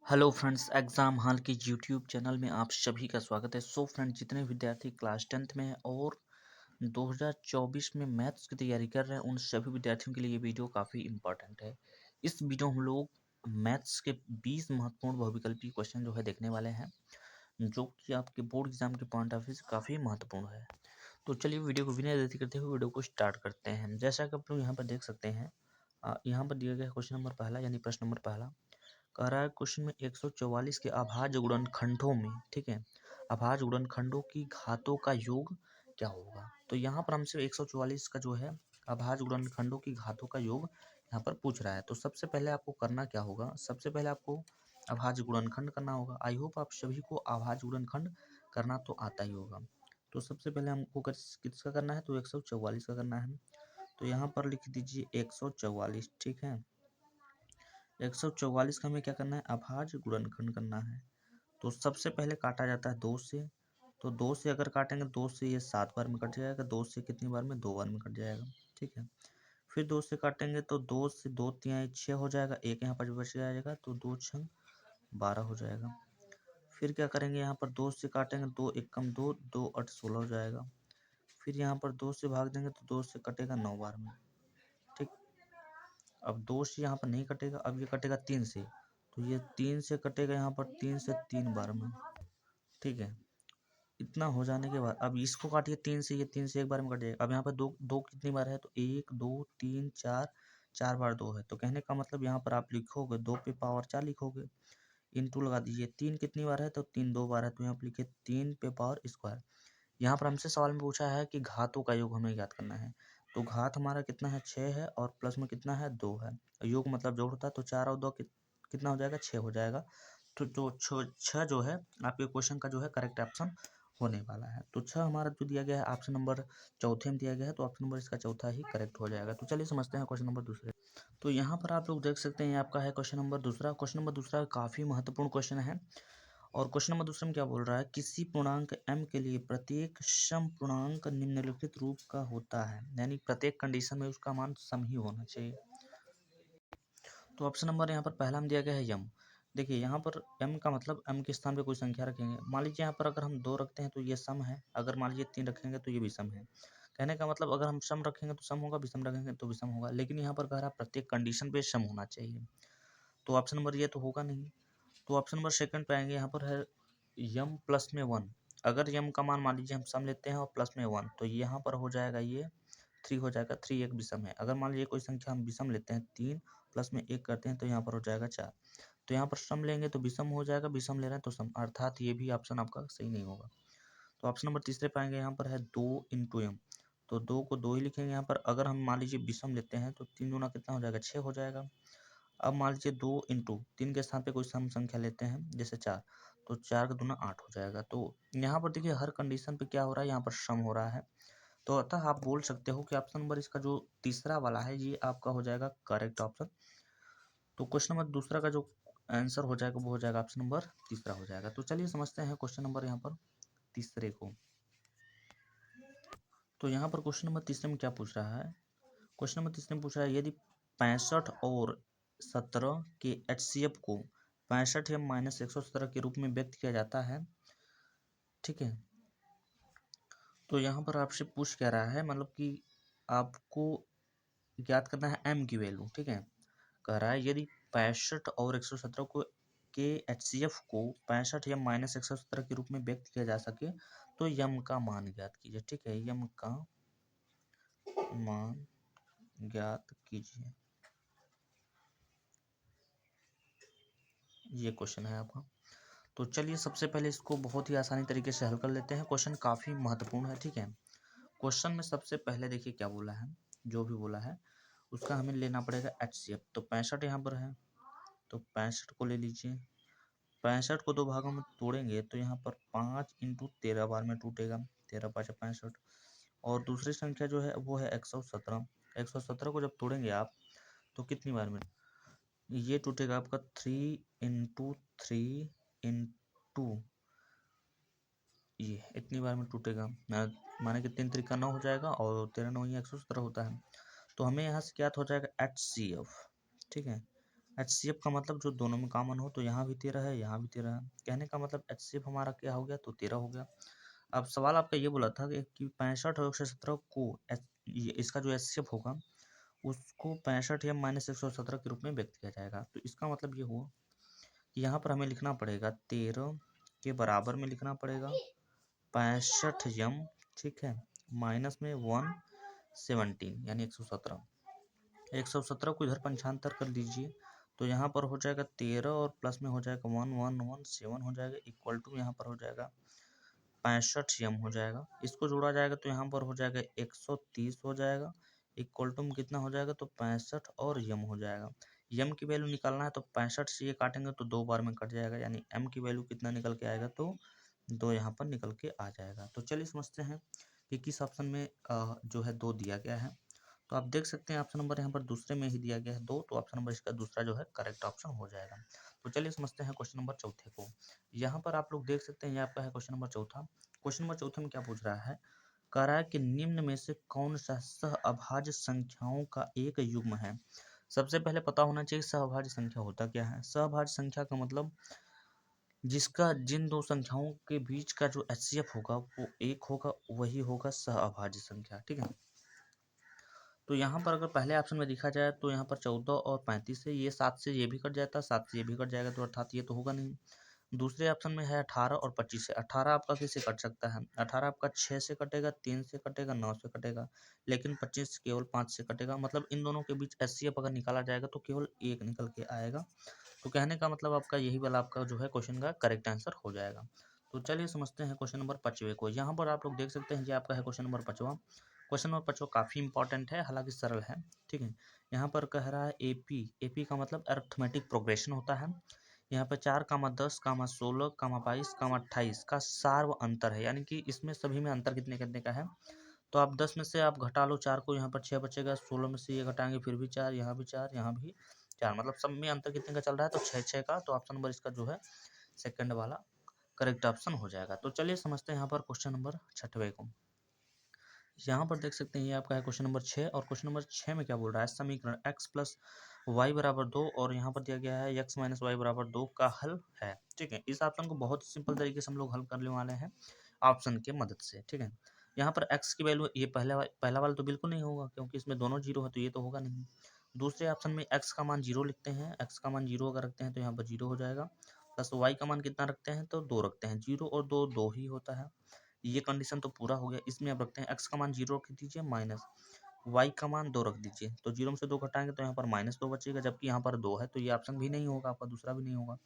Hello friends, exam hall के YouTube channel में आप सभी का स्वागत है। सो फ्रेंड्स, जितने विद्यार्थी क्लास 10th में हैं और 2024 में मैथ्स की तैयारी कर रहे हैं, उन सभी विद्यार्थियों के लिए ये वीडियो काफ़ी इम्पोर्टेंट है। इस वीडियो में हम लोग मैथ्स के 20 महत्वपूर्ण बहुविकल्पी क्वेश्चन जो है देखने वाले हैं, जो कि आपके बोर्ड एग्जाम के पॉइंट ऑफ व्यू से काफ़ी महत्वपूर्ण है। तो चलिए वीडियो को बिना देरी करते हुए वीडियो को स्टार्ट करते हैं। जैसा कि आप लोग यहाँ पर देख सकते हैं, यहाँ पर दिया गया क्वेश्चन नंबर पहला यानी प्रश्न नंबर पहला कह रहा है। क्वेश्चन में 144 के अभाज्य गुणनखंडों में, ठीक है, अभाज्य गुणनखंडों की घातों का योग क्या होगा। तो यहाँ पर हमसे 144 का जो है अभाज्य गुणनखंडों की घातों का योग यहाँ पर पूछ रहा है। तो सबसे पहले आपको करना क्या होगा, सबसे पहले आपको अभाज्य गुणनखंड करना होगा। आई होप आप सभी को अभाज्य गुणनखंड करना तो आता ही होगा। तो सबसे पहले हमको किसका करना है, तो 144 का करना है। तो यहाँ पर लिख दीजिए 144, ठीक है। 144 का हमें क्या करना है, अभाज्य गुणनखंड करना है। तो सबसे पहले काटा जाता है 2 से। तो 2 से अगर काटेंगे, 2 से ये 7 बार में कट जाएगा, 2 से कितनी बार में, 2 बार में कट जाएगा, ठीक है। फिर 2 से काटेंगे तो 2 से 2 तिहाई 6 हो जाएगा, एक यहाँ पर बच जाएगा, तो 2 छंग 12 हो जाएगा। फिर क्या करेंगे, यहाँ पर 2 से काटेंगे, 2 एकम 2, 2 8 16 हो जाएगा। फिर यहाँ पर 2 से भाग देंगे तो 2 से कटेगा 9 बार में, ठीक। अब 2 से यहाँ पर नहीं कटेगा, अब ये कटेगा 3 से, तो ये 3 से कटेगा यहाँ पर 3 से 3 बार में, ठीक है। इतना हो जाने के बाद अब इसको काटिए 3 से, ये 3 से एक बार में कट जाएगा। अब यहाँ पर दो दो कितनी बार है, तो 1 2 3 4, 4 बार 2 है। तो कहने का मतलब यहाँ पर आप लिखोगे 2 पे पावर 4 लिखोगे, इंटू लगा दीजिए। 3 कितनी बार है, तो 3 2 बार है, तो यहाँ पर लिखिए 3 पे पावर स्क्वायर। यहाँ पर हमसे सवाल में पूछा है कि घातों का योग हमें ज्ञात करना है। तो घात हमारा कितना है, 6 है, और प्लस में कितना है, 2 है। योग मतलब जोड़ होता है, तो 4 और 2 कितना हो जाएगा, 6 हो जाएगा। तो 6 जो है आपके क्वेश्चन का जो है करेक्ट ऑप्शन होने वाला है। तो 6 हमारा जो दिया गया है ऑप्शन नंबर चौथे में दिया गया है, तो ऑप्शन नंबर इसका चौथा ही करेक्ट हो जाएगा। तो चलिए समझते हैं क्वेश्चन नंबर दूसरे। तो यहाँ पर आप लोग देख सकते हैं, आपका है क्वेश्चन नंबर दूसरा। क्वेश्चन नंबर दूसरा काफ़ी महत्वपूर्ण क्वेश्चन है। और क्वेश्चन नंबर दूसरे में क्या बोल रहा है, किसी पूर्णांक m के लिए प्रत्येक सम पूर्णांक निम्नलिखित रूप का होता है, यानी प्रत्येक कंडीशन में उसका मान सम ही होना चाहिए। तो ऑप्शन नंबर यहाँ पर पहला में दिया गया है यम। देखिए यहाँ पर m का मतलब m के स्थान पे कोई संख्या रखेंगे। मान लीजिए यहाँ पर अगर हम 2 रखते हैं तो ये सम है, अगर मान लीजिए 3 रखेंगे तो ये भी सम है। कहने का मतलब अगर हम सम रखेंगे तो सम होगा, विषम रखेंगे तो विषम होगा, लेकिन यहाँ पर कह रहा है प्रत्येक कंडीशन पे सम होना चाहिए। तो ऑप्शन नंबर ये तो होगा नहीं। तो ऑप्शन नंबर सेकंड पे आएंगे, यहाँ पर है यम प्लस में 1। अगर यम का मान मान लीजिए हम सम लेते हैं और प्लस में 1, तो यहाँ पर हो जाएगा ये 3 हो जाएगा। 3 एक विषम है। अगर मान लीजिए कोई संख्या हम विषम लेते हैं, 3 प्लस में 1 करते हैं, तो यहाँ पर हो जाएगा 4। तो यहाँ पर सम लेंगे तो विषम हो जाएगा, विषम ले रहे हैं तो सम, अर्थात ये भी ऑप्शन आपका सही नहीं होगा। तो ऑप्शन नंबर तीसरे पाएंगे, यहाँ पर है 2 इंटू एम। तो 2 को 2 ही लिखेंगे यहाँ पर। अगर हम मान लीजिए विषम लेते हैं तो 3 दूना कितना हो जाएगा, 6 हो जाएगा। अब मान लीजिए 2 इंटू 3 के स्थान पे कोई सम संख्या लेते हैं, जैसे 4, तो 4 का दूना 8 हो जाएगा। तो यहाँ पर देखिए हर कंडीशन पे क्या हो रहा है, यहाँ पर सम हो रहा है। तो अतः आप बोल सकते हो कि ऑप्शन नंबर इसका जो तीसरा वाला है ये आपका हो जाएगा करेक्ट ऑप्शन। तो क्वेश्चन नंबर दूसरा का जो आंसर हो जाएगा वो हो जाएगा ऑप्शन नंबर तीसरा हो जाएगा। तो चलिए समझते हैं क्वेश्चन नंबर यहाँ पर तीसरे को। तो यहाँ पर क्वेश्चन नंबर तीसरे में क्या पूछ रहा है, क्वेश्चन नंबर तीसरे में पूछ रहा है, यदि 65 और 17 के HCF को 65 या -117 के रूप में व्यक्त किया जाता है, ठीक है। तो यहाँ पर आपसे पूछ क्या रहा है, मतलब कि आपको ज्ञात करना है m की वैल्यू, ठीक है। कह रहा है यदि 65 और 117 को के HCF को 65 या -117 के रूप में व्यक्त किया जा सके तो यम का मान ज्ञात कीजिए, ठीक है। यम का मान ज्ञात कीजिए, ये क्वेश्चन है आपका। तो चलिए सबसे पहले इसको बहुत ही आसानी तरीके से हल कर लेते हैं। क्वेश्चन काफ़ी महत्वपूर्ण है, ठीक है। क्वेश्चन में सबसे पहले देखिए क्या बोला है, जो भी बोला है उसका हमें लेना पड़ेगा HCF। तो 65 यहाँ पर है, तो 65 को ले लीजिए। 65 को 2 भागों में तोड़ेंगे तो यहाँ पर 5 इंटू 13 बार में टूटेगा, 13 5 65। और दूसरी संख्या जो है वो है 117। 117 को जब तोड़ेंगे आप तो कितनी बार में, ये टूटेगा आपका 3 इंटू 3 इंटू, ये इतनी बार में टूटेगा। माने कि 3 3 9 हो जाएगा और 13 9 117 होता है। तो हमें यहाँ से क्या हो जाएगा HCF, ठीक है। HCF का मतलब जो दोनों में कॉमन हो, तो यहाँ भी 13 है, यहाँ भी 13 है। कहने का मतलब HCF हमारा क्या हो गया, तो 13 हो गया। अब सवाल आपका ये बोला था कि 65 और 117 को इसका जो HCF होगा उसको 65 या -117 के रूप में व्यक्त किया जाएगा। तो इसका मतलब ये हुआ कि यहाँ पर हमें लिखना पड़ेगा 13 के बराबर में लिखना पड़ेगा 65 ठीक है, माइनस में 117 यानी 117। 117 को इधर पंचांतर कर दीजिए, तो यहाँ पर हो जाएगा 13 और प्लस में हो जाएगा 1117 हो जाएगा, इक्वल टू यहाँ पर हो जाएगा 65 हो जाएगा। इसको जोड़ा जाएगा तो यहाँ पर हो जाएगा 130 हो जाएगा, इक्वल टू में कितना हो जाएगा, तो 65 और यम हो जाएगा। यम की वैल्यू निकालना है तो 65 से ये काटेंगे तो 2 बार में कट जाएगा, यानी एम की वैल्यू कितना निकल के आएगा, तो 2 यहाँ पर निकल के आ जाएगा। तो चलिए समझते हैं कि किस ऑप्शन में जो है 2 दिया गया है। तो आप देख सकते हैं ऑप्शन नंबर यहाँ पर दूसरे में ही दिया गया है 2, तो ऑप्शन नंबर इसका दूसरा जो है करेक्ट ऑप्शन हो जाएगा। तो चलिए समझते हैं क्वेश्चन नंबर चौथे को। यहाँ पर आप लोग देख सकते हैं, ये आपका है क्वेश्चन नंबर चौथा। क्वेश्चन नंबर चौथे में क्या पूछ रहा है, कह रहा है कि निम्न में से कौन सा सहअभाज्य संख्याओं का एक युग्म है। सबसे पहले पता होना चाहिए सहअभाज्य संख्या होता क्या है। सहअभाज्य संख्या का मतलब जिसका जिन दो संख्याओं के बीच का जो HCF होगा वो एक होगा, वही होगा सहअभाज्य संख्या, ठीक है। तो यहाँ पर अगर पहले ऑप्शन में देखा जाए तो यहाँ पर 14 और 35 है, ये 7 से ये भी कट जाता है, 7 से ये भी कट जाएगा, तो अर्थात ये तो होगा नहीं। दूसरे ऑप्शन में है 18 और 25 से। 18 आपका किससे कट सकता है, 18 आपका 6 से कटेगा, 3 से कटेगा, 9 से कटेगा, लेकिन 25 केवल 5 से कटेगा। मतलब इन दोनों के बीच HCF अगर निकाला जाएगा तो केवल एक निकल के आएगा। तो कहने का मतलब आपका यही वाला आपका जो है क्वेश्चन का करेक्ट आंसर हो जाएगा। तो चलिए समझते हैं क्वेश्चन नंबर 5वें को। यहाँ पर आप लोग देख सकते हैं, ये आपका है क्वेश्चन नंबर 5वां। क्वेश्चन नंबर 5वां काफ़ी इंपॉर्टेंट है, हालांकि सरल है, ठीक है। यहाँ पर कह रहा है एपी का मतलब अरिथमेटिक प्रोग्रेशन होता है। यहाँ पर 4, 10, 16, 22, 28 का सार्व अंतर है, यानी कि इसमें सभी में अंतर कितने कितने का है। तो आप 10 में से आप घटा लो 4 को, यहाँ पर 6 बचेगा, 16 में से ये घटाएंगे फिर भी 4, यहाँ भी 4, यहाँ भी 4, मतलब सब में अंतर कितने का चल रहा है, तो 6 का। तो ऑप्शन नंबर इसका जो है सेकंड वाला करेक्ट ऑप्शन हो जाएगा। तो चलिए समझते हैं यहाँ पर क्वेश्चन नंबर 6वें को। यहाँ पर देख सकते हैं, ये आपका है क्वेश्चन नंबर 6, और क्वेश्चन नंबर 6 में क्या बोल रहा है, समीकरण x प्लस वाई बराबर 2 और यहाँ पर दिया गया है x माइनस वाई बराबर 2 का हल है, ठीक है। इस ऑप्शन को बहुत सिंपल तरीके से हम लोग हल करने वाले हैं ऑप्शन के मदद से, ठीक है। यहाँ पर x की वैल्यू, ये पहला वाला तो बिल्कुल नहीं होगा क्योंकि इसमें दोनों जीरो है, तो ये तो होगा नहीं। दूसरे ऑप्शन में x का मान 0 लिखते हैं, x का मान 0 अगर रखते हैं तो यहाँ पर 0 हो जाएगा, प्लस y का मान कितना रखते हैं, तो 2 रखते हैं। 0 और 2 2 ही होता है, ये कंडीशन तो पूरा हो गया। इसमें आप रखते हैं x का मान 0 रख दीजिए, माइनस y का मान 2 रख दीजिए, तो 0 में से 2 घटाएंगे तो यहाँ पर -2 बचेगा, जबकि यहाँ पर 2 है, तो ये ऑप्शन भी नहीं होगा आपका, दूसरा भी नहीं होगा।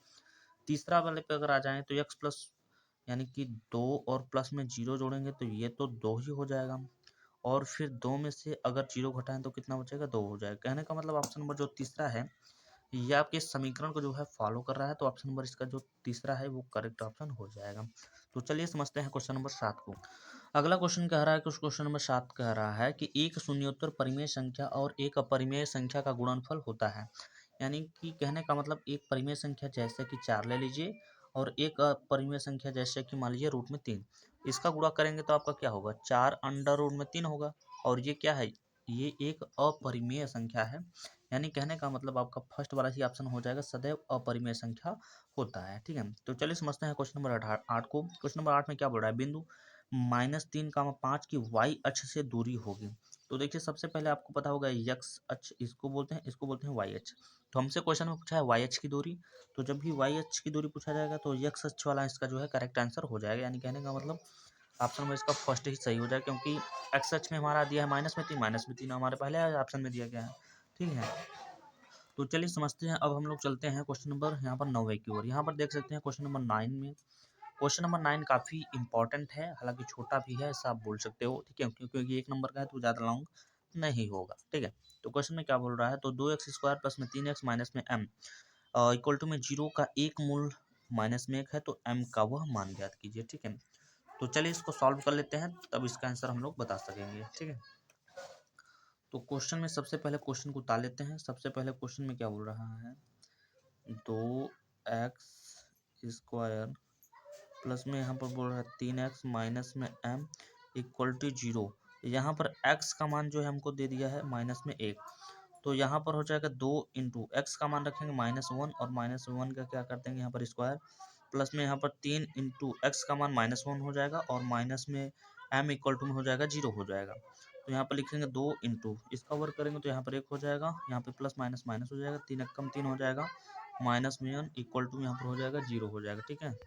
तीसरा वाले पे अगर आ जाएं तो x प्लस, यानी कि 2 और प्लस में 0 जोड़ेंगे तो ये तो 2 ही हो जाएगा, और फिर 2 में से अगर 0 घटाएं तो कितना बचेगा, 2 हो जाएगा। कहने का मतलब ऑप्शन नंबर जो तीसरा है ये आपके समीकरण को जो है फॉलो कर रहा है, तो ऑप्शन नंबर इसका जो तीसरा है वो करेक्ट ऑप्शन हो जाएगा। तो चलिए समझते हैं क्वेश्चन नंबर 7 को। अगला क्वेश्चन कह रहा है कि उस क्वेश्चन नंबर 7 कह रहा है कि एक शून्योत्तर परिमेय संख्या और एक अपरिमेय संख्या का गुणनफल होता है। यानी कि कहने का मतलब एक परिमेय संख्या जैसे कि 4 ले लीजिए और एक अपरिमेय संख्या जैसे कि मान लीजिए रूट में 3, इसका गुणा करेंगे तो आपका क्या होगा, 4 अंडर रूट में 3 होगा। और ये क्या है, ये एक अपरिमेय संख्या है, यानी कहने का मतलब आपका फर्स्ट वाला ही ऑप्शन हो जाएगा, सदैव अपरिमेय संख्या होता है, ठीक है। तो चलिए समझते हैं क्वेश्चन नंबर 8 को। क्वेश्चन नंबर 8 में क्या बोल रहा है, बिंदु -3, 5 की वाई अक्ष से दूरी होगी। तो देखिए सबसे पहले आपको पता होगा यक्स अक्ष इसको बोलते हैं, इसको बोलते हैं वाई अक्ष। तो हमसे क्वेश्चन में पूछा है वाई अक्ष की दूरी, तो जब भी वाई अक्ष की दूरी पूछा जाएगा तो यक्स अक्ष वाला इसका जो है करेक्ट आंसर हो जाएगा, यानी कहने का मतलब ऑप्शन में इसका फर्स्ट ही सही हो जाएगा, क्योंकि एक्स अक्ष में हमारा दिया है -3 हमारे पहले ऑप्शन में दिया गया है, ठीक है। तो चलिए समझते हैं, अब हम लोग चलते हैं क्वेश्चन नंबर यहाँ पर 9वें की ओर। यहाँ पर देख सकते हैं क्वेश्चन नंबर 9 में, क्वेश्चन नंबर 9 काफ़ी इंपॉर्टेंट है, हालांकि छोटा भी है, ऐसा आप बोल सकते हो, ठीक है, क्योंकि 1 नंबर का है तो ज़्यादा लॉन्ग नहीं होगा, ठीक है। तो क्वेश्चन में क्या बोल रहा है, तो 2x² प्लस में 3x माइनस में m इक्वल टू में 0 का एक मूल माइनस में 1 है, तो m का वह मान ज्ञात कीजिए, ठीक है। तो चलिए इसको सॉल्व कर लेते हैं, तब इसका आंसर हम लोग बता सकेंगे, ठीक है। तो क्वेश्चन में सबसे पहले क्वेश्चन को उतार लेते हैं। सबसे पहले क्वेश्चन में क्या बोल रहा है, 2x² प्लस में यहाँ पर बोल रहा है 3x माइनस में m इक्वल टू 0। यहाँ पर x का मान जो है हमको दे दिया है -1, तो यहाँ पर हो जाएगा 2 इंटू एक्स का मान रखेंगे -1 और -1 का क्या कर देंगे यहाँ पर स्क्वायर, प्लस में यहाँ पर 3 इंटू एक्स का मान -1 हो जाएगा और माइनस में m इक्वल टू में हो जाएगा 0 हो जाएगा। तो यहाँ पर लिखेंगे 2 इंटू इसका वर्क करेंगे तो यहाँ पर 1 हो जाएगा, यहाँ पे प्लस माइनस माइनस हो जाएगा, 3 कम 3 हो जाएगा, माइनस में n इक्वल टू यहाँ पर हो जाएगा 0 हो जाएगा। ठीक है,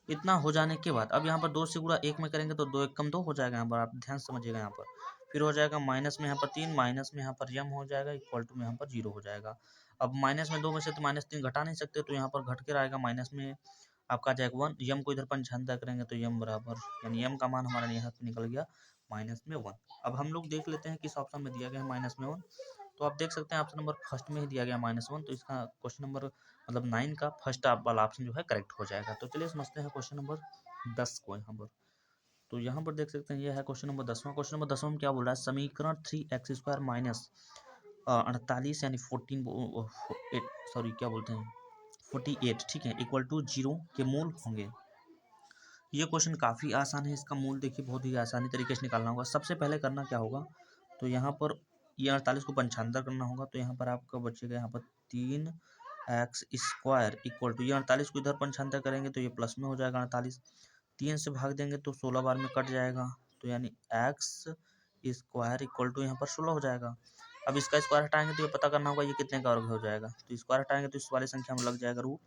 इतना हो जाने के बाद अब यहाँ पर 2 से गुणा 1 में करेंगे तो 2 1 कम 2 हो जाएगा। यहाँ पर आप ध्यान से समझिएगा, यहाँ पर फिर हो जाएगा माइनस में यहाँ पर 3, माइनस में यहाँ पर यम हो जाएगा इक्वल टू में यहाँ पर 0 हो जाएगा। अब माइनस में 2 में से तो -3 घटा नहीं सकते, तो यहाँ पर घट के आएगा माइनस में आपका आ जाएगा 1, यम को इधर पंचांतर करेंगे तो यम बराबर यानी यम का मान हमारा यहाँ पे निकल गया -1। अब हम लोग देख लेते हैं किस ऑप्शन में दिया गया है -1। तो आप देख सकते हैं ऑप्शन नंबर फर्स्ट में ही दिया गया -1, तो इसका क्वेश्चन नंबर मतलब 9 का फर्स्ट वाला ऑप्शन जो है करेक्ट हो जाएगा। तो चलिए समझते हैं क्वेश्चन नंबर 10 को यहाँ पर। तो यहाँ पर देख सकते हैं यह है क्वेश्चन नंबर 10वां। क्वेश्चन नंबर 10वां में क्या बोल रहा है, समीकरण 3x² माइनस 48 यानी 14 सॉरी क्या बोलते हैं 48, ठीक है, इक्वल टू 0 के मूल होंगे। ये क्वेश्चन काफ़ी आसान है, इसका मूल देखिए बहुत ही आसानी तरीके से निकालना होगा। सबसे पहले करना क्या होगा, तो यहाँ पर ये 48 को पंचांतर करना होगा, तो यहाँ पर आपका बचेगा यहाँ पर 3x² इक्वल टू ये 48 को इधर पंचांतर करेंगे तो ये प्लस में हो जाएगा 48, 3 से भाग देंगे तो 16 बार में कट जाएगा, तो यानी x² इक्वल टू यहाँ पर 16 हो जाएगा। अब इसका स्क्वायर हटाएंगे तो ये पता करना होगा ये कितने का वर्ग हो जाएगा, तो स्क्वायर हटाएंगे तो इस वाली संख्या में लग जाएगा रूट,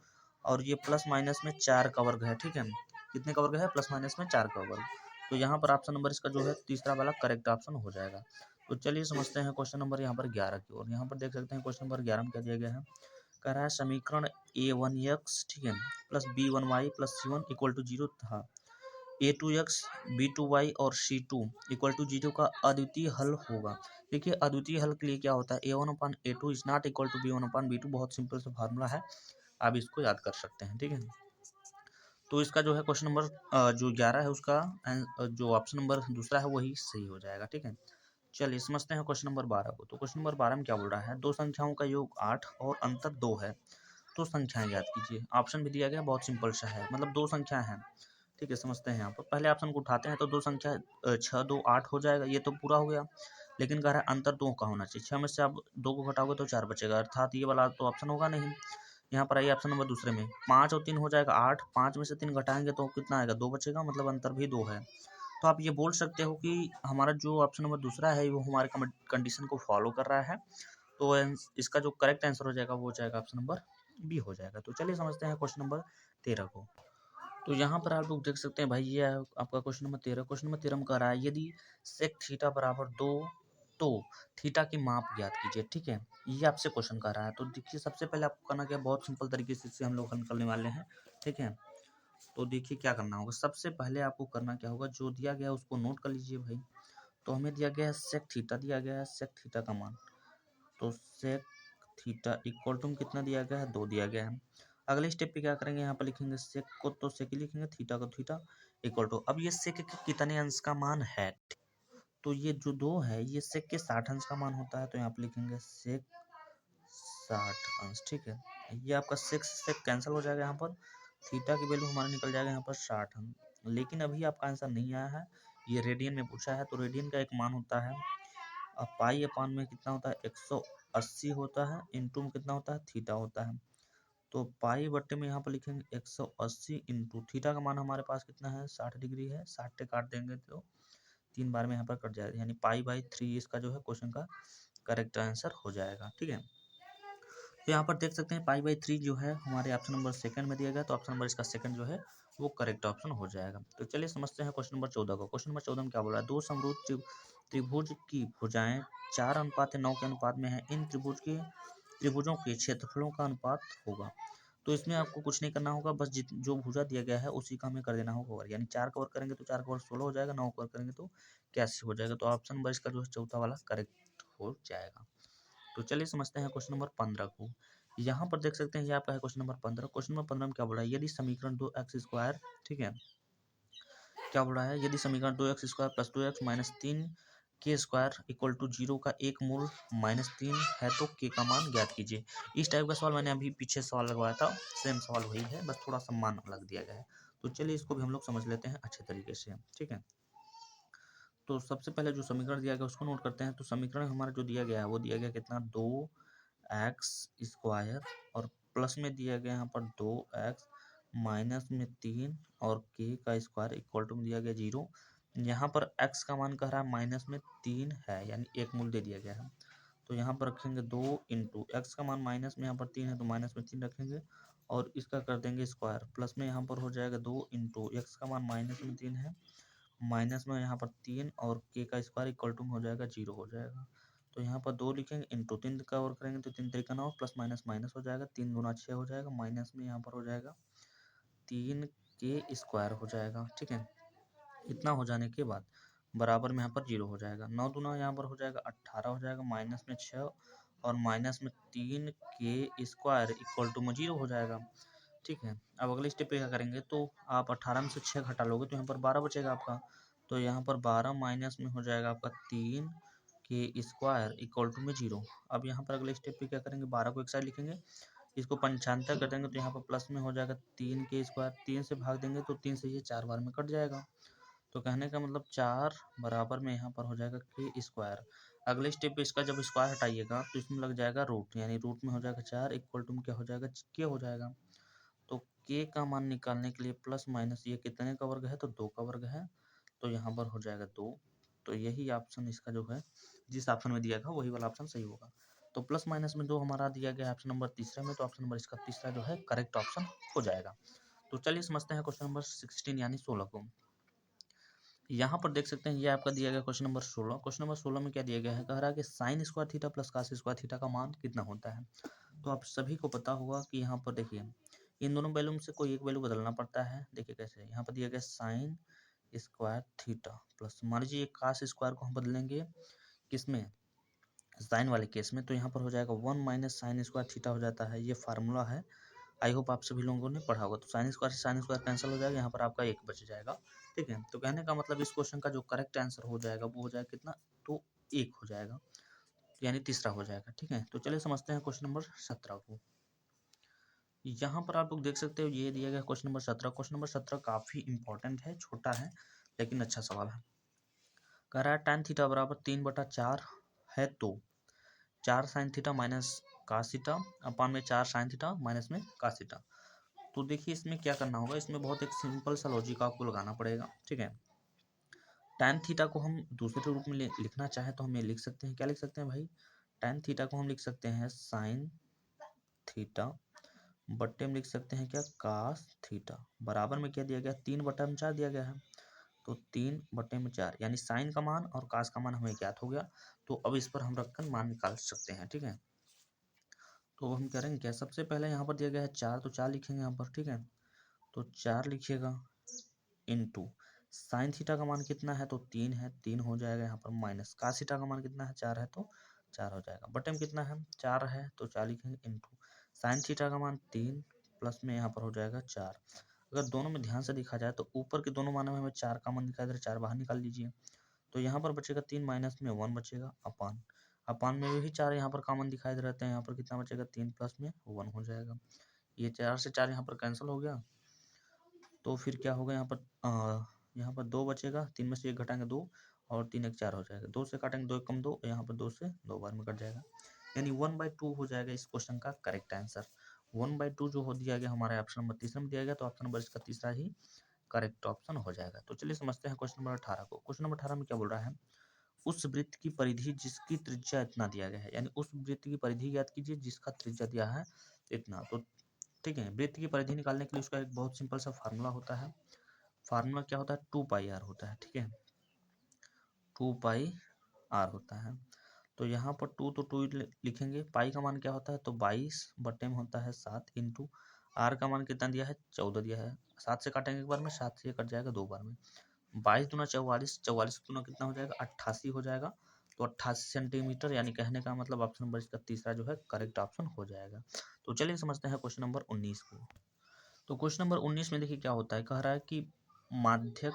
और ये प्लस माइनस में 4 का वर्ग है। ठीक है, कितने का वर्ग है, प्लस माइनस में 4 का वर्ग। तो यहाँ पर ऑप्शन नंबर इसका जो है तीसरा वाला करेक्ट ऑप्शन हो जाएगा। तो चलिए समझते हैं क्वेश्चन नंबर यहाँ पर 11 की ओर। यहाँ पर देख सकते हैं क्वेश्चन नंबर 11 में क्या दिया गया है, कह रहा है समीकरण a1x, ठीक है, plus b1y plus c1 equal to 0 था a2x b2y और c2 इक्वल टू 0 का अद्वितीय हल होगा। देखिए अद्वितीय हल के लिए क्या होता है, a1/a2 is not equal to b1/b2, बहुत सिंपल सा फार्मूला है, आप इसको याद कर सकते हैं। ठीक है, तो इसका जो है क्वेश्चन नंबर जो 11 है उसका जो ऑप्शन नंबर दूसरा है वही सही हो जाएगा। ठीक है, चलिए समझते हैं क्वेश्चन नंबर 12 को। तो क्वेश्चन नंबर 12 में क्या बोल रहा है, दो संख्याओं का योग 8 और अंतर 2 है, तो संख्याएं याद कीजिए। ऑप्शन भी दिया गया बहुत सिंपल सा है, मतलब दो संख्या हैं। ठीक है, समझते हैं यहाँ पर पहले ऑप्शन को उठाते हैं तो दो संख्या 6 2 8 हो जाएगा, ये तो पूरा हो गया। लेकिन कह रहा है अंतर 2 का होना चाहिए, 6 में से आप 2 को घटाओगे तो 4 बचेगा, अर्थात ये वाला तो ऑप्शन होगा नहीं। यहाँ पर आइए ऑप्शन नंबर दूसरे में 5 और 3 हो जाएगा 8, 5 में से 3 घटाएंगे तो कितना आएगा, 2 बचेगा, मतलब अंतर भी 2 है। तो आप ये बोल सकते हो कि हमारा जो ऑप्शन नंबर दूसरा है वो हमारे कंडीशन को फॉलो कर रहा है। तो इसका जो करेक्ट आंसर हो जाएगा वो हो जाएगा ऑप्शन नंबर बी हो जाएगा। तो चलिए समझते हैं क्वेश्चन नंबर 13 को। तो यहाँ पर आप लोग देख सकते हैं भाई, ये है आपका क्वेश्चन नंबर 13। क्वेश्चन नंबर 13 में कह रहा है यदि सेक थीटा बराबर 2 तो थीटा की माप ज्ञात कीजिए। ठीक है, ये आपसे क्वेश्चन कर रहा है। तो देखिए सबसे पहले आपको करना क्या, बहुत सिंपल तरीके से इससे हम लोग हल करने वाले हैं। ठीक है, तो देखिए क्या करना होगा, सबसे पहले आपको करना क्या होगा, जो दिया गया है उसको नोट कर लीजिए भाई। तो हमें दिया गया है सेक थीटा, दिया गया है सेक थीटा का मान, तो सेक थीटा इक्वल टू कितना दिया गया है, 2 दिया गया है। अगले स्टेप पे क्या करेंगे, यहाँ पर लिखेंगे सेक को तो सेक ही लिखेंगे, थीटा को थीटा इक्वल टू, अब ये सेक के कितने अंश का मान है, तो ये जो 2 है ये सेक के 60 अंश का मान होता है, तो यहाँ पर लिखेंगे सेक 60 अंश। ठीक है, ये आपका सेक से कैंसिल हो जाएगा, यहाँ पर थीटा की वैल्यू हमारा निकल जाएगा यहाँ पर 60 अंश। लेकिन अभी आपका आंसर नहीं आया है, ये रेडियन में पूछा है, तो रेडियन का एक मान होता है अब पाई अपान में कितना होता है 180 होता है, इंटू में कितना होता है थीटा होता है। तो पाई बट्टे में यहाँ पर लिखेंगे 180 इंटू थीटा का मान हमारे पास कितना है 60 डिग्री है, 60 से काट देंगे तो 3 बार में यहाँ पर कट जाएगा, यानी पाई/3 इसका जो है क्वेश्चन का करेक्ट आंसर हो जाएगा। ठीक है, तो यहाँ पर देख सकते हैं पाई/3 जो है हमारे ऑप्शन नंबर सेकंड में दिया गया, तो ऑप्शन नंबर इसका सेकंड जो है वो करेक्ट ऑप्शन हो जाएगा। तो चलिए समझते हैं क्वेश्चन नंबर 14 को। क्वेश्चन नंबर 14 में क्या बोल रहा है, दो समरूप त्रिभुज की भुजाएं 4:9 के अनुपात में है, इन त्रिभुजों के क्षेत्रफलों का अनुपात होगा। तो इसमें आपको कुछ नहीं करना होगा, बस जो भुजा दिया गया है उसी का हमें कर देना होगा ओवर, यानी 4 का वर्ग करेंगे तो 4 का वर्ग 16 हो जाएगा, 9 का वर्ग करेंगे तो 81 हो जाएगा। तो ऑप्शन नंबर इसका जो है चौथा वाला करेक्ट हो जाएगा। तो चलिए समझते हैं क्वेश्चन नंबर 15 को। यहाँ पर देख सकते हैं ये आपका है क्वेश्चन नंबर 15। क्वेश्चन नंबर 15 में क्या बोला है, यदि समीकरण 2x², ठीक है, क्या बोला है, यदि समीकरण 2x² प्लस 2x माइनस 3 के स्क्वायर इक्वल टू 0 का एक मूल -3 है तो के का मान ज्ञात कीजिए। इस टाइप का सवाल मैंने अभी पीछे सवाल लगवाया था, सेम सवाल वही है, बस थोड़ा सा मान अलग दिया गया है। तो चलिए इसको भी हम लोग समझ लेते हैं अच्छे तरीके से। ठीक है, तो सबसे पहले जो समीकरण दिया गया उसको नोट करते हैं। तो समीकरण हमारा जो दिया गया है वो दिया गया कितना, 2x² और प्लस में दिया गया यहाँ पर 2x, माइनस में 3 और k का स्क्वायर इक्वल टू में दिया गया 0। यहाँ पर x का मान कह रहा है माइनस में 3 है, यानी एक मूल दे दिया गया है। तो यहाँ पर रखेंगे 2 इंटू एक्स का मान माइनस में यहाँ पर 3 है तो माइनस में 3 रखेंगे और इसका कर देंगे स्क्वायर। प्लस में यहाँ पर हो जाएगा 2 इंटू एक्स का मान माइनस में 3 है, माइनस में यहाँ पर 3 और के का स्क्वायर इक्वल टू हो जाएगा 0 हो जाएगा। तो यहाँ पर 2 लिखेंगे इंटू 3 कवर करेंगे तो 3 3 9 प्लस माइनस माइनस हो जाएगा, 3 दूना 6 हो जाएगा, माइनस में यहाँ पर हो जाएगा 3 के स्क्वायर हो जाएगा। ठीक है, इतना हो जाने के बाद बराबर में यहाँ पर 0 हो जाएगा, 9 दूना यहाँ पर हो जाएगा 18 हो जाएगा, माइनस में 6 और माइनस में 3 के स्क्वायर इक्वल टू में 0 हो जाएगा। ठीक है, अब अगले स्टेप पे क्या करेंगे, तो आप 18 में से 6 घटा लोगे तो यहाँ पर 12 बचेगा आपका। तो यहाँ पर 12 माइनस में हो जाएगा आपका 3 के स्क्वायर इक्वल टू में 0। अब यहाँ पर अगले स्टेप पे क्या करेंगे, 12 को एक साइड लिखेंगे, इसको 95 कर देंगे तो यहाँ पर प्लस में हो जाएगा 3 के स्क्वायर, 3 से भाग देंगे तो 3 से ये 4 बार में कट जाएगा। तो कहने का मतलब 4 बराबर में यहाँ पर हो जाएगा के स्क्वायर। अगले स्टेप पे इसका जब स्क्वायर हटाइएगा तो इसमें लग जाएगा रूट, यानी रूट में हो जाएगा 4 इक्वल टू में क्या हो जाएगा, के हो जाएगा। तो के का मान निकालने के लिए प्लस माइनस ये कितने का वर्ग है, तो 2 का वर्ग है, तो यहाँ पर हो जाएगा 2। तो यही ऑप्शन इसका जो है, जिस ऑप्शन में दिया गया वही वाला ऑप्शन सही होगा। तो प्लस माइनस में 2 हमारा दिया गया है ऑप्शन नंबर तीसरे में, तो ऑप्शन नंबर इसका तीसरा जो है करेक्ट ऑप्शन हो जाएगा। तो चलिए समझते हैं क्वेश्चन नंबर 16 यानी 16 को। यहाँ पर देख सकते हैं ये आपका दिया गया क्वेश्चन नंबर 16। क्वेश्चन नंबर 16 में क्या दिया गया है, कह रहा है कि sine square theta plus cos square theta का मान कितना होता है। तो आप सभी को पता होगा कि यहाँ पर देखिए इन दोनों वैल्यू में से कोई एक वैल्यू बदलना पड़ता है। देखिए कैसे, यहाँ पर दिया गया साइन स्क्वायर थीटा प्लस, मान लीजिए कास स्क्वायर को हम बदलेंगे किसमें, साइन वाले केस में, तो यहाँ पर हो जाएगा 1 माइनस साइन स्क्वायर थीटा हो जाता है। ये फार्मूला है, आई होप आप सभी लोगों ने पढ़ा होगा। तो साइन स्क्वायर से साइन स्क्वायर कैंसिल हो जाएगा, यहाँ पर आपका एक बच जाएगा। ठीक है, तो कहने का मतलब इस क्वेश्चन का जो करेक्ट आंसर हो जाएगा वो हो जाएगा कितना, तो 1 हो जाएगा, यानी तीसरा हो जाएगा। ठीक है, तो चलिए समझते हैं क्वेश्चन नंबर 17 को। यहाँ पर आप लोग देख सकते हो ये दिया गया क्वेश्चन नंबर 17। क्वेश्चन नंबर 17 काफी इंपॉर्टेंट है, छोटा है लेकिन अच्छा सवाल है। कह रहा है tan थीटा बराबर 3/4 है तो 4 sine theta minus cos theta upon में 4 साइन थीटा माइनस में कास थीटा। तो देखिए इसमें क्या करना होगा, इसमें बहुत एक सिंपल सा लॉजिक आपको लगाना पड़ेगा। ठीक है, tan थीटा को हम दूसरे रूप में लिखना चाहे तो हम ये लिख सकते हैं, क्या लिख सकते हैं भाई, tan थीटा को हम लिख सकते हैं साइन थीटा, बट्टे में लिख सकते हैं क्या, कास थीटा, बराबर में क्या दिया गया, 3/4 दिया गया है, तो 3/4, यानी साइन का मान और कास का मान हमें ज्ञात हो गया। तो अब इस पर हम रखकर मान निकाल सकते हैं। ठीक है, तो हम करेंगे क्या, सबसे पहले यहाँ पर दिया गया है 4, तो 4 लिखेंगे यहाँ पर। ठीक है, तो 4 लिखिएगा इंटू साइन थीटा का मान कितना है, तो 3 है, 3 हो जाएगा यहाँ पर, माइनस कास थीटा का मान कितना है, 4 है, तो 4 हो जाएगा, बटे में कितना है 4 है, तो 4 लिखेंगे इंटू साइन थीटा का मान 3 प्लस में यहाँ पर हो जाएगा 4। अगर दोनों में ध्यान से देखा जाए तो ऊपर के दोनों मानों में हमें 4 कॉमन दिखाई दे रहा है, 4 बाहर निकाल लीजिए, तो यहाँ पर बचेगा 3 माइनस में 1 बचेगा, अपान अपान में भी 4 यहाँ पर कॉमन दिखाई दे रहे हैं, यहाँ पर कितना बचेगा 3 प्लस में 1 हो जाएगा। ये 4 से 4 यहाँ पर कैंसिल हो गया, तो फिर क्या होगा यहाँ पर 2 बचेगा, 3 में से 1 घटाएंगे 2 और 3 1 4 हो जाएगा, 2 से काटेंगे 2 1 कम 2, यहाँ पर 2 से 2 बार में कट जाएगा, यानी 1/2 हो जाएगा इस क्वेश्चन का करेक्ट आंसर। 1/2 जो हो दिया गया हमारे ऑप्शन नंबर तीसरे में दिया गया, तो ऑप्शन नंबर इसका तीसरा ही करेक्ट ऑप्शन हो जाएगा। तो चलिए समझते हैं क्वेश्चन नंबर 18 को। क्वेश्चन नंबर 18 में क्या बोल रहा है, उस वृत्त की परिधि जिसकी त्रिज्या इतना दिया गया है, यानी उस वृत्त की परिधि ज्ञात कीजिए जिसका त्रिज्या दिया है इतना। तो ठीक है, वृत्त की परिधि निकालने के लिए उसका एक बहुत सिंपल सा फार्मूला होता है। फार्मूला क्या होता है, 2πr होता है। ठीक है, 2πr होता है। तो यहाँ पर 2 तो 2 लिखेंगे, पाई का मान क्या होता है, तो 22 बटे में होता है 7 इंटू आर का मान कितना दिया है, 14 दिया है, 7 से काटेंगे एक बार में, 7 से कट जाएगा 2 बार में, 22 दूना 44, 44 दूना कितना हो जाएगा 88 हो जाएगा, तो 88 सेंटीमीटर, यानी कहने का मतलब ऑप्शन नंबर इसका तीसरा जो है करेक्ट ऑप्शन हो जाएगा। तो चलिए समझते हैं क्वेश्चन नंबर 19 को। तो क्वेश्चन नंबर 19 में देखिए क्या होता है, कह रहा है कि माध्यक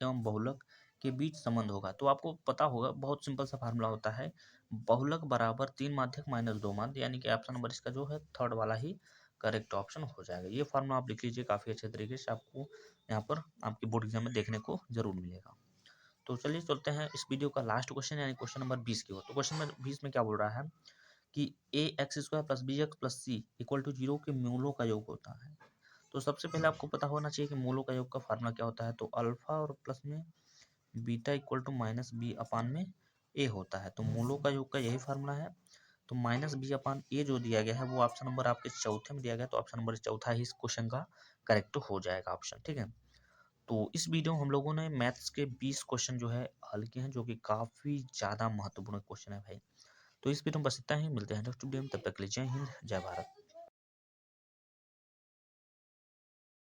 एवं बहुलक के बीच संबंध होगा। तो आपको पता होगा बहुत सिंपल सा फार्मूला होता है, बहुलक बराबर 3 माध्यक माइनस 2 माध्य, यानी कि ऑप्शन नंबर इसका जो है थर्ड वाला ही करेक्ट ऑप्शन हो जाएगा। ये फार्मूला आप लिख लीजिए, काफ़ी अच्छे तरीके से आपको यहाँ पर आपकी बोर्ड एग्जाम में देखने को जरूर मिलेगा। तो चलिए चलते हैं इस वीडियो का लास्ट क्वेश्चन यानी क्वेश्चन नंबर 20 की ओर। तो क्वेश्चन नंबर 20 में क्या बोल रहा है कि a x square plus b x plus c equal to 0 के मूलों का योग होता है। तो सबसे पहले आपको पता होना चाहिए कि मूलों का योग का फार्मूला क्या होता है। तो अल्फा और प्लस में beta equal to minus b upon में ए होता है। तो मूलों का योग का यही फार्मूला है। तो माइनस बी अपान ए जो दिया गया है वो ऑप्शन नंबर आपके चौथे में दिया गया है, तो ऑप्शन नंबर चौथा ही इस क्वेश्चन का करेक्ट हो जाएगा ऑप्शन। ठीक है, तो इस वीडियो में हम लोगों ने मैथ्स के 20 क्वेश्चन जो है हल किए हैं, जो कि काफ़ी ज़्यादा महत्वपूर्ण क्वेश्चन है भाई। तो इस वीडियो में बस इतना ही, मिलते हैं नेक्स्ट वीडियो में, तब तक के लिए जय हिंद जय भारत।